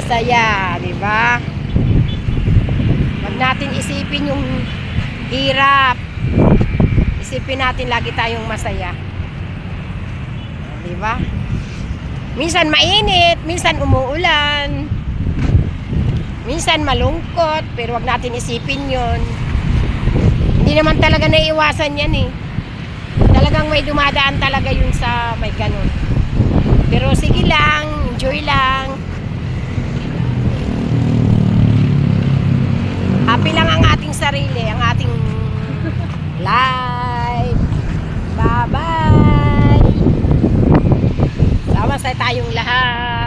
masaya, di ba? Huwag natin isipin yung hirap. Isipin natin lagi tayong masaya. Di ba? Minsan mainit, minsan umuulan, minsan malungkot, pero wag natin isipin yon. Hindi naman talaga naiiwasan yan eh. Talagang may dumadaan talaga yun sa may ganun. Pero sige lang, enjoy lang. Happy lang ang ating sarili, ang ating life. Bye-bye. Sama sa tayong lahat.